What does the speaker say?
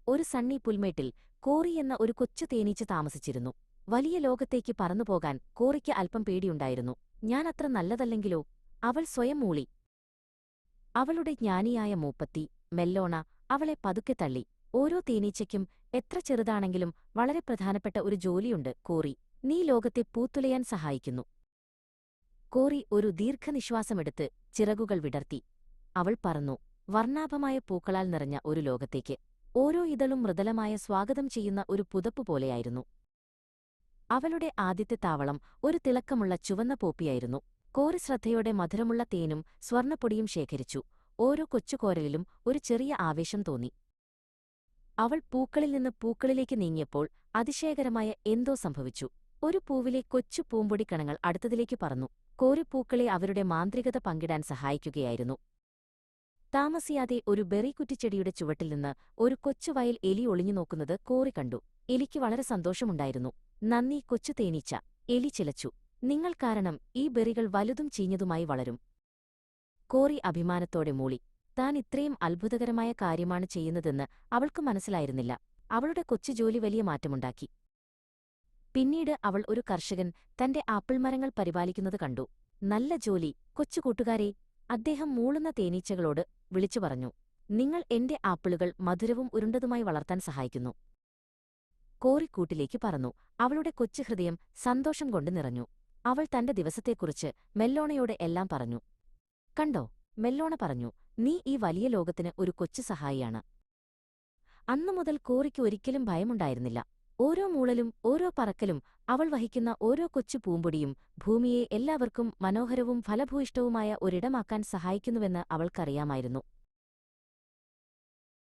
ഒരു സണ്ണി പുൽമേട്ടിൽ കോറി എന്ന ഒരു കൊച്ചു തേനീച്ച താമസിച്ചിരുന്നു. വലിയ ലോകത്തേക്ക് പറന്നുപോകാൻ കോറിക്ക് അല്പം പേടിയുണ്ടായിരുന്നു. ഞാൻ അത്ര നല്ലതല്ലെങ്കിലോ, അവൾ സ്വയം മൂളി. അവളുടെ ജ്ഞാനിയായ മൂപ്പത്തി മെല്ലോണ അവളെ പതുക്കെ തള്ളി. ഓരോ തേനീച്ചയ്ക്കും എത്ര ചെറുതാണെങ്കിലും വളരെ പ്രധാനപ്പെട്ട ഒരു ജോലിയുണ്ട് കോറി. നീ ലോകത്തെ പൂത്തുലയാൻ സഹായിക്കുന്നു. കോറി ഒരു ദീർഘനിശ്വാസമെടുത്ത് ചിറകുകൾ വിടർത്തി. അവൾ പറന്നു, വർണ്ണാഭമായ പൂക്കളാൽ നിറഞ്ഞ ഒരു ലോകത്തേക്ക്. ഓരോ ഇതളും മൃദുലമായ സ്വാഗതം ചെയ്യുന്ന ഒരു പുതപ്പുപോലെയായിരുന്നു. അവളുടെ ആദ്യത്തെ താവളം ഒരു തിളക്കമുള്ള ചുവന്ന പോപ്പിയായിരുന്നു. കോറി ശ്രദ്ധയോടെ മധുരമുള്ള തേനും സ്വർണ്ണപ്പൊടിയും ശേഖരിച്ചു. ഓരോ കൊച്ചുകോരലിലും ഒരു ചെറിയ ആവേശം തോന്നി. അവൾ പൂക്കളിൽ നിന്ന് പൂക്കളിലേക്ക് നീങ്ങിയപ്പോൾ അതിശയകരമായ എന്തോ സംഭവിച്ചു. ഒരു പൂവിലെ കൊച്ചു പൂമ്പൊടിക്കണങ്ങൾ അടുത്തതിലേക്ക് പറന്നു. കോരി പൂക്കളെ അവരുടെ മാന്ത്രികത പങ്കിടാൻ സഹായിക്കുകയായിരുന്നു. താമസിയാതെ ഒരു ബെറി കുറ്റിച്ചെടിയുടെ ചുവട്ടിൽ നിന്ന് ഒരു കൊച്ചുവയൽ എലി ഒളിഞ്ഞു നോക്കുന്നത് കോറി കണ്ടു. എലിക്ക് വളരെ സന്തോഷമുണ്ടായിരുന്നു. നന്ദി കൊച്ചു തേനീച്ച, എലി ചിലച്ചു. നിങ്ങൾ കാരണം ഈ ബെറികൾ വലുതും ചീഞ്ഞതുമായി വളരും. കോറി അഭിമാനത്തോടെ മൂളി. താൻ ഇത്രയും അത്ഭുതകരമായ കാര്യമാണ് ചെയ്യുന്നതെന്ന് അവൾക്ക് മനസ്സിലായിരുന്നില്ല. അവളുടെ കൊച്ചുജോലി വലിയ മാറ്റമുണ്ടാക്കി. പിന്നീട് അവൾ ഒരു കർഷകൻ തന്റെ ആപ്പിൾ മരങ്ങൾ പരിപാലിക്കുന്നത് കണ്ടു. നല്ല ജോലി കൊച്ചുകൂട്ടുകാരെ, അദ്ദേഹം മൂളുന്ന തേനീച്ചകളോട് വിളിച്ചു പറഞ്ഞു. നിങ്ങൾ എന്റെ ആപ്പിളുകൾ മധുരവും ഉരുണ്ടതുമായി വളർത്താൻ സഹായിക്കുന്നു. കോറി കൂട്ടിലേക്ക് പറന്നു. അവളുടെ കൊച്ചുഹൃദയം സന്തോഷം കൊണ്ട് നിറഞ്ഞു. അവൾ തന്റെ ദിവസത്തെക്കുറിച്ച് മെല്ലോണയോട് എല്ലാം പറഞ്ഞു. കണ്ടോ, മെല്ലോണ പറഞ്ഞു, നീ ഈ വലിയ ലോകത്തിന് ഒരു കൊച്ചു സഹായിയാണ്. അന്നുമുതൽ കോറിക്ക് ഒരിക്കലും ഭയമുണ്ടായിരുന്നില്ല. ഓരോ മൂളലും ഓരോ പറക്കലും അവൾ വഹിക്കുന്ന ഓരോ കൊച്ചു പൂമ്പൊടിയും ഭൂമിയെ എല്ലാവർക്കും മനോഹരവും ഫലഭൂയിഷ്ടവുമായ ഒരിടമാക്കാൻ സഹായിക്കുന്നുവെന്ന് അവൾക്കറിയാമായിരുന്നു.